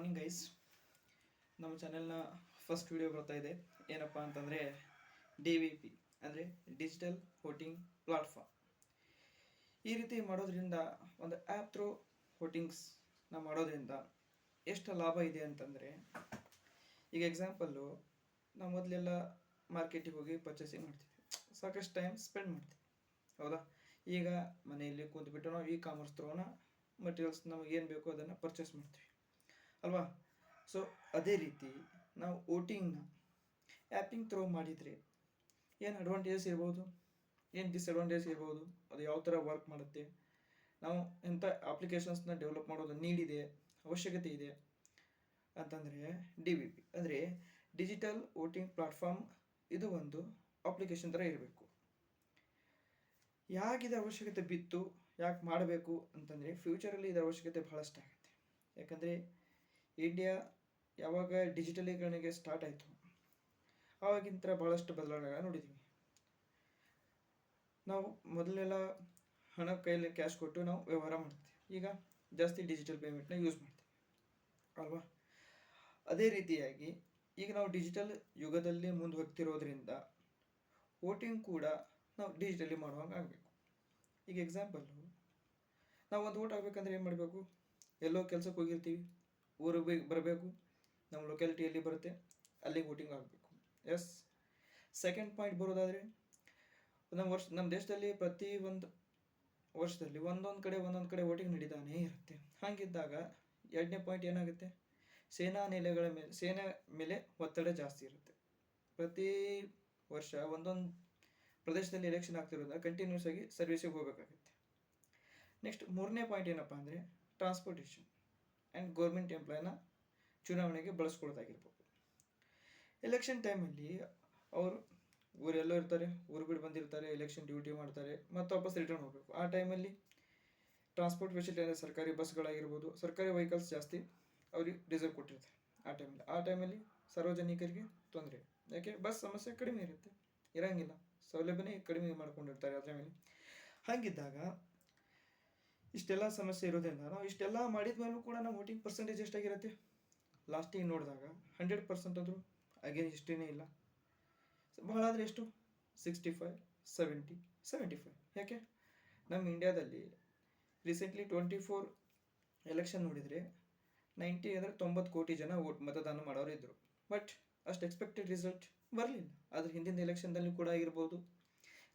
Morning guys. ನಮ್ಮ ಚಾನೆಲ್ನ first video ಬರ್ತಾ ಇದೆ. ಏನಪ್ಪ ಅಂತಂದರೆ DVP ಅಂದರೆ ಡಿಜಿಟಲ್ ವೋಟಿಂಗ್ ಪ್ಲಾಟ್ಫಾರ್ಮ್. ಈ ರೀತಿ ಮಾಡೋದ್ರಿಂದ ಒಂದು ಆ್ಯಪ್ ಥ್ರೂ ವೋಟಿಂಗ್ಸ್ನ ಮಾಡೋದ್ರಿಂದ ಎಷ್ಟು ಲಾಭ ಇದೆ ಅಂತಂದರೆ, ಈಗ ಎಕ್ಸಾಂಪಲ್ಲು ನಾವು ಮೊದಲೆಲ್ಲ ಮಾರ್ಕೆಟಿಗೆ ಹೋಗಿ ಪರ್ಚೇಸಿಂಗ್ ಮಾಡ್ತೀವಿ, ಸಾಕಷ್ಟು ಟೈಮ್ ಸ್ಪೆಂಡ್ ಮಾಡ್ತೀವಿ, ಹೌದಾ? ಈಗ ಮನೆಯಲ್ಲಿ ಕೂತ್ಬಿಟ್ಟು ನಾವು ಕಾಮರ್ಸ್ ಥ್ರೂನ ಮಟೀರಿಯಲ್ಸ್ ನಮಗೆ ಏನು ಬೇಕೋ ಅದನ್ನು ಪರ್ಚೇಸ್ ಮಾಡ್ತೀವಿ ಅಲ್ವಾ? ಸೊ ಅದೇ ರೀತಿ ನಾವು ವೋಟಿಂಗ್ನ ಆ್ಯಪಿಂಗ್ ಥ್ರೂ ಮಾಡಿದರೆ ಏನು ಅಡ್ವಾಂಟೇಜಸ್ ಇರ್ಬೋದು, ಏನು ಡಿಸ್ಅಡ್ವಾಂಟೇಜಸ್ ಇರ್ಬೋದು, ಅದು ಯಾವ ಥರ ವರ್ಕ್ ಮಾಡುತ್ತೆ, ನಾವು ಎಂಥ ಅಪ್ಲಿಕೇಶನ್ಸ್ನ ಡೆವಲಪ್ ಮಾಡೋದು ನೀಡಿದೆ, ಅವಶ್ಯಕತೆ ಇದೆ ಅಂತಂದರೆ DVP ಅಂದರೆ ಡಿಜಿಟಲ್ ವೋಟಿಂಗ್ ಪ್ಲಾಟ್ಫಾರ್ಮ್. ಇದು ಒಂದು ಅಪ್ಲಿಕೇಶನ್ ಥರ ಇರಬೇಕು. ಯಾಕಿದ ಅವಶ್ಯಕತೆ ಬಿತ್ತು, ಯಾಕೆ ಮಾಡಬೇಕು ಅಂತಂದರೆ ಫ್ಯೂಚರಲ್ಲಿ ಇದರ ಅವಶ್ಯಕತೆ ಬಹಳಷ್ಟು ಆಗುತ್ತೆ. ಯಾಕಂದರೆ ಇಂಡಿಯಾ ಯಾವಾಗ ಡಿಜಿಟಲೀಕರಣಕ್ಕೆ ಸ್ಟಾರ್ಟ್ ಆಯಿತು ಆವಾಗಿಂತ ಭಾಳಷ್ಟು ಬದಲಾವಣೆಗಳನ್ನ ನೋಡಿದ್ದೀವಿ. ನಾವು ಮೊದಲೆಲ್ಲ ಹಣ ಕೈಯಲ್ಲಿ ಕ್ಯಾಶ್ ಕೊಟ್ಟು ನಾವು ವ್ಯವಹಾರ ಮಾಡ್ತೀವಿ, ಈಗ ಜಾಸ್ತಿ ಡಿಜಿಟಲ್ ಪೇಮೆಂಟ್ನ ಯೂಸ್ ಮಾಡ್ತೀವಿ ಅಲ್ವಾ? ಅದೇ ರೀತಿಯಾಗಿ ಈಗ ನಾವು ಡಿಜಿಟಲ್ ಯುಗದಲ್ಲಿ ಮುಂದೆ ಹೋಗ್ತಿರೋದ್ರಿಂದ ವೋಟಿಂಗ್ ಕೂಡ ನಾವು ಡಿಜಿಟಲಿ ಮಾಡುವಂಗೆ ಆಗಬೇಕು. ಈಗ ಎಕ್ಸಾಂಪಲ್ಲು, ನಾವು ಒಂದು ವೋಟ್ ಆಗಬೇಕಂದ್ರೆ ಏನು ಮಾಡಬೇಕು? ಎಲ್ಲೋ ಕೆಲಸಕ್ಕೆ ಹೋಗಿರ್ತೀವಿ, ಊರಿಗೆ ಬರಬೇಕು, ನಮ್ಮ ಲೊಕ್ಯಾಲಿಟಿಯಲ್ಲಿ ಬರುತ್ತೆ, ಅಲ್ಲಿಗೆ ವೋಟಿಂಗ್ ಆಗಬೇಕು. ಎಸ್. ಸೆಕೆಂಡ್ ಪಾಯಿಂಟ್ ಬರೋದಾದರೆ, ನಮ್ಮ ದೇಶದಲ್ಲಿ ಪ್ರತಿ ಒಂದು ವರ್ಷದಲ್ಲಿ ಒಂದೊಂದು ಕಡೆ ವೋಟಿಂಗ್ ನಡೀತಾನೇ ಇರುತ್ತೆ. ಹಾಗಿದ್ದಾಗ ಎರಡನೇ ಪಾಯಿಂಟ್ ಏನಾಗುತ್ತೆ? ಸೇನಾ ಮೇಲೆ ಒತ್ತಡ ಜಾಸ್ತಿ ಇರುತ್ತೆ. ಪ್ರತಿ ವರ್ಷ ಒಂದೊಂದು ಪ್ರದೇಶದಲ್ಲಿ ಎಲೆಕ್ಷನ್ ಆಗ್ತಿರೋದ್ರಿಂದ ಕಂಟಿನ್ಯೂಸ್ ಆಗಿ ಸರ್ವಿಸಿಗೆ ಹೋಗಬೇಕಾಗುತ್ತೆ. ನೆಕ್ಸ್ಟ್ ಮೂರನೇ ಪಾಯಿಂಟ್ ಏನಪ್ಪ ಅಂದರೆ ಟ್ರಾನ್ಸ್ಪೋರ್ಟೇಷನ್ ಆ್ಯಂಡ್ ಗೌರ್ಮೆಂಟ್ ಎಂಪ್ಲಾಯ್ನ ಚುನಾವಣೆಗೆ ಬಳಸ್ಕೊಳ್ಳೋದಾಗಿರ್ಬೋದು. ಎಲೆಕ್ಷನ್ ಟೈಮಲ್ಲಿ ಅವರು ಊರೆಲ್ಲೋ ಇರ್ತಾರೆ, ಊರು ಬಿಟ್ಟು ಬಂದಿರ್ತಾರೆ, ಎಲೆಕ್ಷನ್ ಡ್ಯೂಟಿ ಮಾಡ್ತಾರೆ, ಮತ್ತು ವಾಪಸ್ ರಿಟರ್ನ್ ಹೋಗಬೇಕು. ಆ ಟೈಮಲ್ಲಿ ಟ್ರಾನ್ಸ್ಪೋರ್ಟ್ ಫೆಸಿಲಿಟಿ ಅಂದರೆ ಸರ್ಕಾರಿ ಬಸ್ಗಳಾಗಿರ್ಬೋದು, ಸರ್ಕಾರಿ ವೆಹಿಕಲ್ಸ್ ಜಾಸ್ತಿ ಅವ್ರಿಗೆ ರಿಸರ್ವ್ ಕೊಟ್ಟಿರ್ತಾರೆ. ಆ ಟೈಮಲ್ಲಿ ಸಾರ್ವಜನಿಕರಿಗೆ ತೊಂದರೆ, ಯಾಕೆ ಬಸ್ ಸಮಸ್ಯೆ ಕಡಿಮೆ ಇರೋಂಗಿಲ್ಲ, ಸೌಲಭ್ಯನೇ ಕಡಿಮೆ ಮಾಡ್ಕೊಂಡಿರ್ತಾರೆ ಅದರ ಮೇಲೆ. ಹಾಗಿದ್ದಾಗ ಇಷ್ಟೆಲ್ಲ ಸಮಸ್ಯೆ ಇರೋದ್ರಿಂದ ನಾವು ಇಷ್ಟೆಲ್ಲ ಮಾಡಿದ ಮೇಲೂ ಕೂಡ ನಮ್ಮ ವೋಟಿಂಗ್ ಪರ್ಸೆಂಟೇಜ್ ಎಷ್ಟಾಗಿರುತ್ತೆ? ಲಾಸ್ಟಿಗೆ ನೋಡಿದಾಗ 100% ಅಂದರೂ ಅಗೇನ್ ಇಷ್ಟೇ ಇಲ್ಲ. ಬಹಳ ಆದರೆ ಎಷ್ಟು? 65, 70, 75. ಯಾಕೆ? ನಮ್ಮ ಇಂಡಿಯಾದಲ್ಲಿ ರೀಸೆಂಟ್ಲಿ 24 ಎಲೆಕ್ಷನ್ ನೋಡಿದರೆ 90 ಕೋಟಿ ಜನ ಮತದಾನ ಮಾಡೋರು ಇದ್ದರು. ಬಟ್ ಅಷ್ಟು ಎಕ್ಸ್ಪೆಕ್ಟೆಡ್ ರಿಸಲ್ಟ್ ಬರಲಿಲ್ಲ. ಅದ್ರ ಹಿಂದಿನ ಎಲೆಕ್ಷನ್ದಲ್ಲಿ ಕೂಡ ಆಗಿರ್ಬೋದು,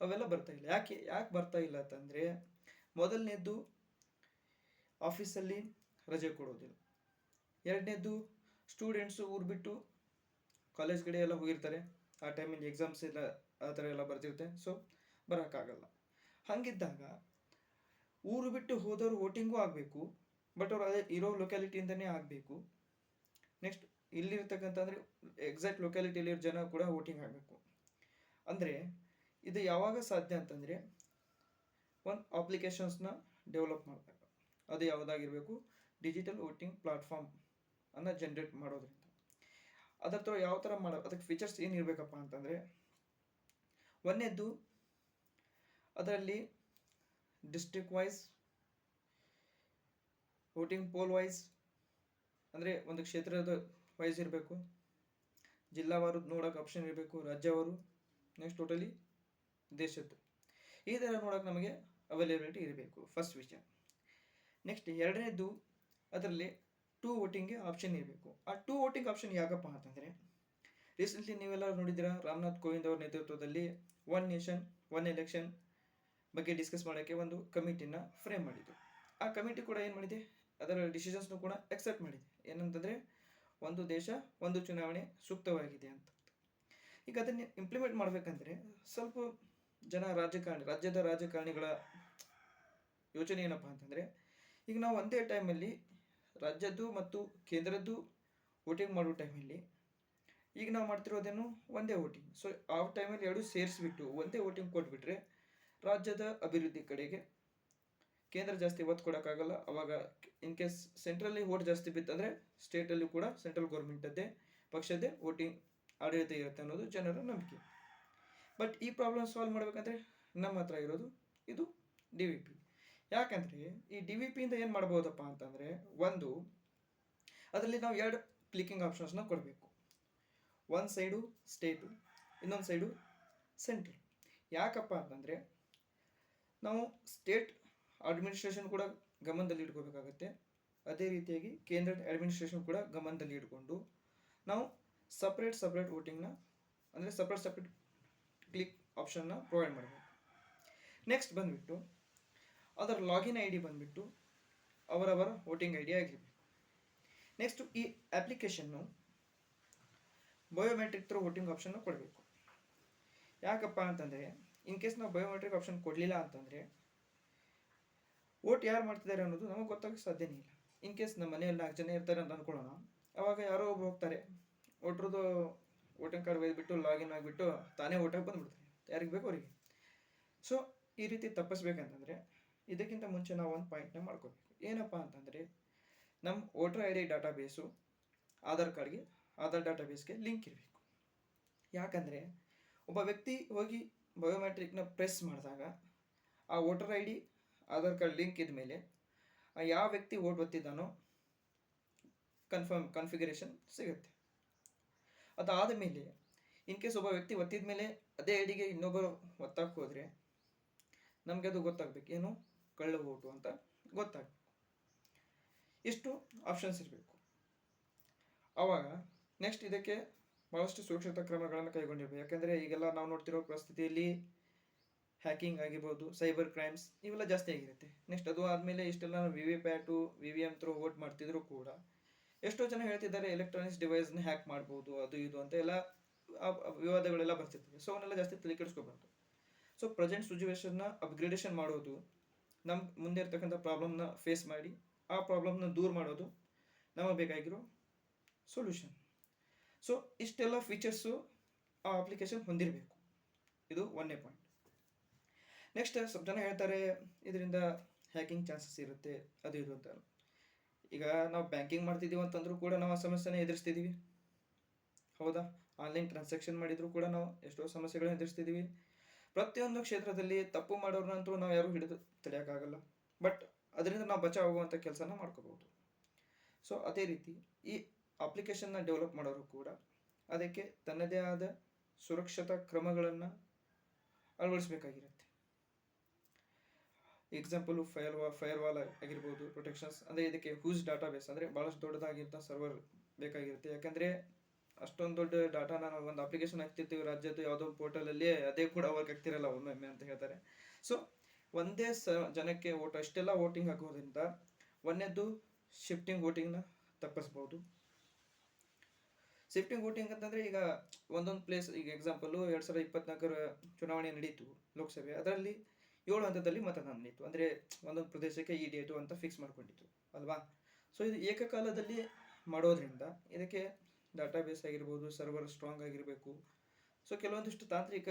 ಅವೆಲ್ಲ ಬರ್ತಾ ಇಲ್ಲ. ಯಾಕೆ ಬರ್ತಾ ಇಲ್ಲ ಅಂತಂದರೆ, ಮೊದಲನೇದು ಆಫೀಸಲ್ಲಿ ರಜೆ ಕೊಡೋದಿಲ್ಲ, ಎರಡನೇದು ಸ್ಟೂಡೆಂಟ್ಸು ಊರು ಬಿಟ್ಟು ಕಾಲೇಜ್ ಕಡೆ ಎಲ್ಲ ಹೋಗಿರ್ತಾರೆ, ಆ ಟೈಮಲ್ಲಿ ಎಕ್ಸಾಮ್ಸ್ ಎಲ್ಲ ಆ ಥರ ಎಲ್ಲ ಬರ್ತಿರುತ್ತೆ, ಸೊ ಬರೋಕ್ಕಾಗಲ್ಲ. ಹಾಗಿದ್ದಾಗ ಊರು ಬಿಟ್ಟು ಹೋದವರು ವೋಟಿಂಗೂ ಆಗಬೇಕು, ಬಟ್ ಅವ್ರು ಅದೇ ಇರೋ ಲೊಕ್ಯಾಲಿಟಿಯಿಂದನೇ ಆಗಬೇಕು. ನೆಕ್ಸ್ಟ್ ಇಲ್ಲಿರ್ತಕ್ಕಂಥಂದರೆ ಎಕ್ಸಾಕ್ಟ್ ಲೊಕ್ಯಾಲಿಟಿಯಲ್ಲಿರೋ ಜನ ಕೂಡ ವೋಟಿಂಗ್ ಆಗಬೇಕು. ಅಂದರೆ ಇದು ಯಾವಾಗ ಸಾಧ್ಯ ಅಂತಂದರೆ ಒಂದು ಅಪ್ಲಿಕೇಶನ್ಸ್ನ ಡೆವಲಪ್ ಮಾಡಿದಾಗ. ಅದು ಯಾವುದಾಗಿರಬೇಕು? ಡಿಜಿಟಲ್ ವೋಟಿಂಗ್ ಪ್ಲಾಟ್ಫಾರ್ಮ್ ಅನ್ನು ಜನ್ರೇಟ್ ಮಾಡೋದ್ರಿಂದ. ಅದರ ಥರ ಯಾವ ಥರ ಅದಕ್ಕೆ ಫೀಚರ್ಸ್ ಏನಿರಬೇಕಪ್ಪ ಅಂತಂದರೆ, ಒಂದನೇದ್ದು ಅದರಲ್ಲಿ district wise voting poll wise ಅಂದರೆ ಒಂದು ಕ್ಷೇತ್ರದ ವೈಸ್ ಇರಬೇಕು, ಜಿಲ್ಲಾವಾರು ನೋಡೋಕೆ ಆಪ್ಷನ್ ಇರಬೇಕು, ರಾಜ್ಯವಾರು, ನೆಕ್ಸ್ಟ್ ಟೋಟಲಿ ದೇಶದ್ದು, ಈ ಥರ ನೋಡೋಕೆ ನಮಗೆ ಅವೈಲೇಬಿಲಿಟಿ ಇರಬೇಕು, ಫಸ್ಟ್ ವಿಷಯ. ನೆಕ್ಸ್ಟ್ ಎರಡನೇದು ಅದರಲ್ಲಿ 2 ವೋಟಿಂಗ್ಗೆ ಆಪ್ಷನ್ ಇರಬೇಕು. ಆ 2 ವೋಟಿಂಗ್ ಆಪ್ಷನ್ ಯಾಕಪ್ಪ ಅಂತಂದರೆ, ರೀಸೆಂಟ್ಲಿ ನೀವೆಲ್ಲ ನೋಡಿದ್ದೀರಾ, ರಾಮನಾಥ್ ಕೋವಿಂದ್ ಅವರ ನೇತೃತ್ವದಲ್ಲಿ ಒನ್ ನೇಷನ್ ಒನ್ ಎಲೆಕ್ಷನ್ ಬಗ್ಗೆ ಡಿಸ್ಕಸ್ ಮಾಡೋಕ್ಕೆ ಒಂದು ಕಮಿಟಿನ ಫ್ರೇಮ್ ಮಾಡಿದ್ದು. ಆ ಕಮಿಟಿ ಕೂಡ ಏನು ಮಾಡಿದೆ? ಅದರ ಡಿಸಿಷನ್ಸ್ನು ಕೂಡ ಎಕ್ಸೆಪ್ಟ್ ಮಾಡಿದೆ. ಏನಂತಂದರೆ, ಒಂದು ದೇಶ ಒಂದು ಚುನಾವಣೆ ಸೂಕ್ತವಾಗಿದೆ ಅಂತ. ಈಗ ಅದನ್ನು ಇಂಪ್ಲಿಮೆಂಟ್ ಮಾಡಬೇಕಂದ್ರೆ ಸ್ವಲ್ಪ ಜನ ರಾಜ್ಯದ ರಾಜಕಾರಣಿಗಳ ಯೋಚನೆ ಏನಪ್ಪ ಅಂತಂದರೆ, ಈಗ ನಾವು ಒಂದೇ ಟೈಮಲ್ಲಿ ರಾಜ್ಯದ್ದು ಮತ್ತು ಕೇಂದ್ರದ್ದು ವೋಟಿಂಗ್ ಮಾಡೋ ಟೈಮಲ್ಲಿ ಈಗ ನಾವು ಮಾಡ್ತಿರೋದೇನು? ಒಂದೇ ವೋಟಿಂಗ್. ಸೊ ಆ ಟೈಮಲ್ಲಿ ಎರಡು ಸೇರಿಸ್ಬಿಟ್ಟು ಒಂದೇ ವೋಟಿಂಗ್ ಕೊಟ್ಬಿಟ್ರೆ ರಾಜ್ಯದ ಅಭಿವೃದ್ಧಿ ಕಡೆಗೆ ಕೇಂದ್ರ ಜಾಸ್ತಿ ಒತ್ತು ಕೊಡೋಕ್ಕಾಗಲ್ಲ. ಅವಾಗ ಇನ್ ಕೇಸ್ ಸೆಂಟ್ರಲ್ಲಿ ವೋಟ್ ಜಾಸ್ತಿ ಬಿತ್ತಂದರೆ ಸ್ಟೇಟಲ್ಲಿ ಕೂಡ ಸೆಂಟ್ರಲ್ ಗೌರ್ಮೆಂಟದ್ದೇ ಪಕ್ಷದ್ದೇ ವೋಟಿಂಗ್ ಆಡಳಿತ ಇರುತ್ತೆ ಅನ್ನೋದು ಜನರ ನಂಬಿಕೆ. ಬಟ್ ಈ ಪ್ರಾಬ್ಲಮ್ ಸಾಲ್ವ್ ಮಾಡಬೇಕಂದ್ರೆ ನಮ್ಮ ಹತ್ರ ಇರೋದು ಇದು DVP. ಯಾಕಂದರೆ ಈ DVPಯಿಂದ ಏನು ಮಾಡ್ಬೋದಪ್ಪ ಅಂತಂದರೆ, ಒಂದು ಅದರಲ್ಲಿ ನಾವು ಎರಡು ಕ್ಲಿಕ್ಕಿಂಗ್ ಆಪ್ಷನ್ಸ್ನ ಕೊಡಬೇಕು. ಒಂದು ಸೈಡು ಸ್ಟೇಟು, ಇನ್ನೊಂದು ಸೈಡು ಸೆಂಟ್ರಲ್. ಯಾಕಪ್ಪ ಅಂತಂದರೆ ನಾವು ಸ್ಟೇಟ್ ಅಡ್ಮಿನಿಸ್ಟ್ರೇಷನ್ ಕೂಡ ಗಮನದಲ್ಲಿ ಇಟ್ಕೋಬೇಕಾಗತ್ತೆ. ಅದೇ ರೀತಿಯಾಗಿ ಕೇಂದ್ರದ ಅಡ್ಮಿನಿಸ್ಟ್ರೇಷನ್ ಕೂಡ ಗಮನದಲ್ಲಿ ಇಟ್ಕೊಂಡು ನಾವು ಸಪ್ರೇಟ್ ವೋಟಿಂಗ್ನ ಅಂದರೆ ಸಪ್ರೇಟ್ ಕ್ಲಿಕ್ ಆಪ್ಷನ್ನ ಪ್ರೊವೈಡ್ ಮಾಡಬೇಕು. ನೆಕ್ಸ್ಟ್ ಬಂದುಬಿಟ್ಟು ಅದರ ಲಾಗಿನ್ ಐ ಡಿ ಬಂದುಬಿಟ್ಟು ಅವರವರ ವೋಟಿಂಗ್ ಐ ಡಿ ಆಗಿರಬೇಕು. ನೆಕ್ಸ್ಟು ಈ ಅಪ್ಲಿಕೇಶನ್ನು ಬಯೋಮೆಟ್ರಿಕ್ ಥ್ರೂ ವೋಟಿಂಗ್ ಆಪ್ಷನ್ನ ಕೊಡಬೇಕು. ಯಾಕಪ್ಪ ಅಂತಂದರೆ ಇನ್ ಕೇಸ್ ನಾವು ಬಯೋಮೆಟ್ರಿಕ್ ಆಪ್ಷನ್ ಕೊಡಲಿಲ್ಲ ಅಂತಂದರೆ ವೋಟ್ ಯಾರು ಮಾಡ್ತಿದ್ದಾರೆ ಅನ್ನೋದು ನಮಗೆ ಗೊತ್ತಾಗಕ್ಕೆ ಸಾಧ್ಯನೇ ಇಲ್ಲ. ಇನ್ ಕೇಸ್ ನಮ್ಮ ಮನೆಯಲ್ಲಿ 4 ಜನ ಇರ್ತಾರೆ ಅಂತ ಅಂದ್ಕೊಳ್ಳೋಣ, ಅವಾಗ ಯಾರೋ ಒಬ್ರು ಹೋಗ್ತಾರೆ, ವೋಟ್ರದ್ದು ವೋಟಿಂಗ್ ಕಾರ್ಡ್ ಒಯ್ದುಬಿಟ್ಟು ಲಾಗಿನ್ ಆಗಿಬಿಟ್ಟು ತಾನೇ ವೋಟಾಗಿ ಬಂದುಬಿಡ್ತಾರೆ, ಯಾರಿಗೆ ಬೇಕು ಅವರಿಗೆ. ಸೊ ಈ ರೀತಿ ತಪ್ಪಿಸ್ಬೇಕಂತಂದರೆ ಇದಕ್ಕಿಂತ ಮುಂಚೆ ನಾವು ಒಂದು ಪಾಯಿಂಟ್ನ ಮಾಡ್ಕೋಬೇಕು. ಏನಪ್ಪ ಅಂತಂದರೆ ನಮ್ಮ voter I D database Aadhaar ಡಾಟಾಬೇಸ್ಗೆ ಲಿಂಕ್ ಇರಬೇಕು. ಯಾಕಂದರೆ ಒಬ್ಬ ವ್ಯಕ್ತಿ ಹೋಗಿ ಬಯೋಮೆಟ್ರಿಕ್ನ ಪ್ರೆಸ್ ಮಾಡಿದಾಗ ಆ voter I D Aadhaar card link ಇದ್ಮೇಲೆ ಯಾವ ವ್ಯಕ್ತಿ ವೋಟ್ ಒತ್ತಿದ್ದಾನೋ ಕಾನ್ಫಿಗರೇಷನ್ ಸಿಗುತ್ತೆ. ಅದಾದ ಮೇಲೆ ಇನ್ ಕೇಸ್ ಒಬ್ಬ ವ್ಯಕ್ತಿ ಒತ್ತಿದ ಮೇಲೆ ಅದೇ ಐ ಡಿಗೆ ಇನ್ನೊಬ್ಬರು ಒತ್ತಕ್ಕೆ ಹೋದರೆ ನಮಗೆ ಅದು ಗೊತ್ತಾಗಬೇಕು, ಏನು ಕಳ್ಳ ವೋಟು ಅಂತ ಗೊತ್ತಾಗಬೇಕು. ಇಷ್ಟು ಆಪ್ಷನ್ಸ್ ಇರಬೇಕು. ಆವಾಗ ನೆಕ್ಸ್ಟ್ ಇದಕ್ಕೆ ಭಾಳಷ್ಟು ಸುರಕ್ಷತಾ ಕ್ರಮಗಳನ್ನು ಕೈಗೊಂಡಿರಬೇಕು. ಯಾಕೆಂದರೆ ಈಗೆಲ್ಲ ನಾವು ನೋಡ್ತಿರೋ ಪರಿಸ್ಥಿತಿಯಲ್ಲಿ ಹ್ಯಾಕಿಂಗ್ ಆಗಿರ್ಬೋದು, ಸೈಬರ್ ಕ್ರೈಮ್ಸ್ ಇವೆಲ್ಲ ಜಾಸ್ತಿ ಆಗಿರುತ್ತೆ. ನೆಕ್ಸ್ಟ್ ಅದು ಆದಮೇಲೆ ಇಷ್ಟೆಲ್ಲ VVPAT VVM ಥ್ರೂ ವೋಟ್ ಮಾಡ್ತಿದ್ರು ಕೂಡ ಎಷ್ಟೋ ಜನ ಹೇಳ್ತಿದ್ದಾರೆ ಎಲೆಕ್ಟ್ರಾನಿಕ್ಸ್ ಡಿವೈಸ್ನ ಹ್ಯಾಕ್ ಮಾಡ್ಬೋದು, ಅದು ಇದು ಅಂತ ಎಲ್ಲ ವಿವಾದಗಳೆಲ್ಲ ಬರ್ತಿರ್ತವೆ. ಸೊ ಅವನ್ನೆಲ್ಲ ಜಾಸ್ತಿ ತಲೆ ಕೆಡಿಸ್ಕೋಬಾರ್ದು. ಸೊ ಪ್ರೆಸೆಂಟ್ ಸಿಚುವೇಶನ್ನ ಅಪ್ಗ್ರೇಡೇಷನ್ ಮಾಡೋದು, ನಮ್ಮ ಮುಂದೆ ಇರ್ತಕ್ಕಂಥ ಪ್ರಾಬ್ಲಮ್ನ ಫೇಸ್ ಮಾಡಿ ಆ ಪ್ರಾಬ್ಲಮ್ನ ದೂರ ಮಾಡೋದು ನಮಗೆ ಬೇಕಾಗಿರೋ ಸೊಲ್ಯೂಷನ್. ಸೊ ಇಷ್ಟೆಲ್ಲ ಫೀಚರ್ಸು ಆ ಅಪ್ಲಿಕೇಶನ್ ಹೊಂದಿರಬೇಕು. ಇದು 1ನೇ ಪಾಯಿಂಟ್. ನೆಕ್ಸ್ಟ್ ಸ್ವಲ್ಪ ಜನ ಹೇಳ್ತಾರೆ ಇದರಿಂದ ಹ್ಯಾಕಿಂಗ್ ಚಾನ್ಸಸ್ ಇರುತ್ತೆ, ಅದು ಇದು ಅಂತ. ಈಗ ನಾವು ಬ್ಯಾಂಕಿಂಗ್ ಮಾಡ್ತಿದ್ದೀವಿ ಅಂತಂದ್ರೂ ಕೂಡ ನಾವು ಆ ಸಮಸ್ಯೆನ ಎದುರಿಸ್ತಿದ್ದೀವಿ, ಹೌದಾ? ಆನ್ಲೈನ್ ಟ್ರಾನ್ಸಾಕ್ಷನ್ ಮಾಡಿದರೂ ಕೂಡ ನಾವು ಎಷ್ಟೋ ಸಮಸ್ಯೆಗಳನ್ನ ಎದುರಿಸ್ತಿದ್ದೀವಿ. ಪ್ರತಿಯೊಂದು ಕ್ಷೇತ್ರದಲ್ಲಿ ತಪ್ಪು ಮಾಡೋರ್ನಂತೂ ನಾವು ಯಾರೂ ಹಿಡಿದು ತಡೆಯೋಕ್ಕಾಗಲ್ಲ, ಬಟ್ ಅದರಿಂದ ನಾವು ಬಚಾವ್ ಆಗುವಂಥ ಕೆಲಸನ ಮಾಡ್ಕೋಬಹುದು. ಸೊ ಅದೇ ರೀತಿ ಈ ಅಪ್ಲಿಕೇಶನ್ನ ಡೆವಲಪ್ ಮಾಡೋರು ಕೂಡ ಅದಕ್ಕೆ ತನ್ನದೇ ಆದ ಸುರಕ್ಷತಾ ಕ್ರಮಗಳನ್ನು ಅಳವಡಿಸಬೇಕಾಗಿರುತ್ತೆ. ಎಕ್ಸಾಂಪಲು ಫೈರ್ವಾಲ್ ಆಗಿರ್ಬೋದು, ಪ್ರೊಟೆಕ್ಷನ್ಸ್. ಅಂದರೆ ಇದಕ್ಕೆ ಹ್ಯೂಜ್ ಡಾಟಾಬೇಸ್ ಅಂದರೆ ಭಾಳಷ್ಟು ದೊಡ್ಡದಾಗಿಂಥ ಸರ್ವರ್ ಬೇಕಾಗಿರುತ್ತೆ. ಯಾಕಂದರೆ ಅಷ್ಟೊಂದು ದೊಡ್ಡ ಡಾಟಾನ ನಾವು ಒಂದು ಅಪ್ಲಿಕೇಶನ್ ಹಾಕ್ತಿರ್ತೀವಿ ರಾಜ್ಯದ್ದು ಯಾವುದೋ ಪೋರ್ಟಲಲ್ಲಿ, ಅದೇ ಕೂಡ ವರ್ಕ್ ಆಗ್ತಿರಲ್ಲ ಒಮ್ಮೊಮ್ಮೆ ಅಂತ ಹೇಳ್ತಾರೆ. ಸೊ ಒಂದೇ ಜನಕ್ಕೆ ಅಷ್ಟೆಲ್ಲ ವೋಟಿಂಗ್ ಹಾಕೋದ್ರಿಂದ ಒಂದನೇದು ಶಿಫ್ಟಿಂಗ್ ವೋಟಿಂಗ್ನ ತಪ್ಪಿಸ್ಬೋದು. ಶಿಫ್ಟಿಂಗ್ ವೋಟಿಂಗ್ ಅಂತಂದರೆ ಈಗ ಒಂದೊಂದು ಪ್ಲೇಸ್, ಈಗ ಎಕ್ಸಾಂಪಲು 2024 ಚುನಾವಣೆ ನಡೀತು ಲೋಕಸಭೆ, ಅದರಲ್ಲಿ 7 ಹಂತದಲ್ಲಿ ಮತದಾನ ನಡೀತು. ಅಂದರೆ ಒಂದೊಂದು ಪ್ರದೇಶಕ್ಕೆ ಈ ಡೇಟು ಅಂತ ಫಿಕ್ಸ್ ಮಾಡ್ಕೊಂಡಿತ್ತು ಅಲ್ವಾ? ಸೊ ಇದು ಏಕಕಾಲದಲ್ಲಿ ಮಾಡೋದ್ರಿಂದ ಇದಕ್ಕೆ ಡಾಟಾಬೇಸ್ ಆಗಿರ್ಬೋದು, ಸರ್ವರ್ ಸ್ಟ್ರಾಂಗ್ ಆಗಿರಬೇಕು. ಸೊ ಕೆಲವೊಂದಿಷ್ಟು ತಾಂತ್ರಿಕ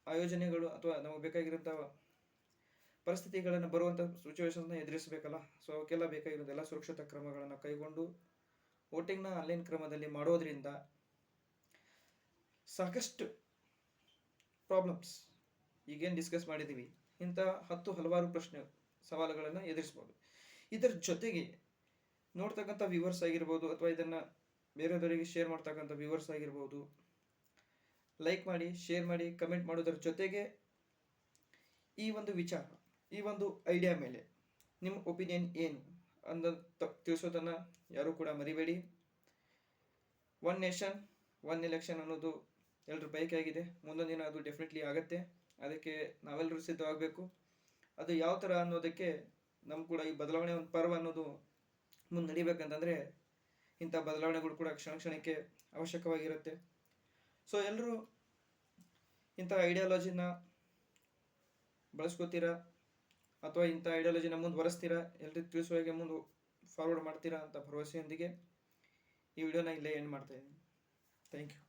ಆಯೋಜನೆಗಳು ಅಥವಾ ನಮಗೆ ಬೇಕಾಗಿರೋಂಥ ಪರಿಸ್ಥಿತಿಗಳನ್ನು ಬರುವಂಥ ಸಿಚುವೇಶನ್ಸ್ನ ಎದುರಿಸಬೇಕಲ್ಲ. ಸೊ ಅವಕ್ಕೆಲ್ಲ ಬೇಕಾಗಿರೋದೆಲ್ಲ ಸುರಕ್ಷತಾ ಕ್ರಮಗಳನ್ನು ಕೈಗೊಂಡು ವೋಟಿಂಗ್ನ ಆನ್ಲೈನ್ ಕ್ರಮದಲ್ಲಿ ಮಾಡೋದ್ರಿಂದ ಸಾಕಷ್ಟು ಪ್ರಾಬ್ಲಮ್ಸ್ ಈಗೇನು ಡಿಸ್ಕಸ್ ಮಾಡಿದ್ದೀವಿ ಇಂಥ ಹಲವಾರು ಸವಾಲುಗಳನ್ನು ಎದುರಿಸ್ಬೋದು. ಇದರ ಜೊತೆಗೆ ನೋಡ್ತಕ್ಕಂಥ ವ್ಯೂವರ್ಸ್ ಆಗಿರ್ಬೋದು ಅಥವಾ ಇದನ್ನು ಬೇರೆಯವರಿಗೆ ಶೇರ್ ಮಾಡ್ತಕ್ಕಂಥ ವ್ಯೂವರ್ಸ್ ಆಗಿರ್ಬೋದು, ಲೈಕ್ ಮಾಡಿ, ಶೇರ್ ಮಾಡಿ, ಕಮೆಂಟ್ ಮಾಡೋದ್ರ ಜೊತೆಗೆ ಈ ಒಂದು ವಿಚಾರ, ಈ ಒಂದು ಐಡಿಯಾ ಮೇಲೆ ನಿಮ್ಮ ಒಪಿನಿಯನ್ ಏನು ಅಂತ ತಿಳಿಸೋದನ್ನು ಯಾರೂ ಕೂಡ ಮರಿಬೇಡಿ. 1 ನೇಷನ್ 1 ಎಲೆಕ್ಷನ್ ಅನ್ನೋದು ಎಲ್ಲರ ಬಯಕೆ ಆಗಿದೆ. ಮುಂದೊಂದು ದಿನ ಅದು ಡೆಫಿನೆಟ್ಲಿ ಆಗುತ್ತೆ. ಅದಕ್ಕೆ ನಾವೆಲ್ಲರೂ ಸಿದ್ಧವಾಗಬೇಕು. ಅದು ಯಾವ ಥರ ಅನ್ನೋದಕ್ಕೆ ನಮ್ಮ ಕೂಡ ಈ ಬದಲಾವಣೆ ಒಂದು ಪರ್ವ ಅನ್ನೋದು ಮುಂದೆ ನಡಿಬೇಕಂತಂದರೆ ಇಂಥ ಬದಲಾವಣೆಗಳು ಕೂಡ ಕ್ಷಣಕ್ಕೆ ಅವಶ್ಯಕವಾಗಿರುತ್ತೆ. ಸೊ ಎಲ್ಲರೂ ಇಂಥ ಐಡಿಯಾಲಜಿನ ಬಳಸ್ಕೋತೀರಾ ಅಥವಾ ಇಂಥ ಐಡಿಯಾಲಜಿನ ಮುಂದುವರೆಸ್ತೀರಾ, ಎಲ್ಲರಿಗೂ ತಿಳಿಸುವಾಗೆ ಮುಂದೆ ಫಾರ್ವರ್ಡ್ ಮಾಡ್ತೀರಾ ಅಂತ ಭರವಸೆಯೊಂದಿಗೆ ಈ ವಿಡಿಯೋನ ಇಲ್ಲೇ ಎಂಡ್ ಮಾಡ್ತಾ ಇದ್ದೀನಿ. Thank you.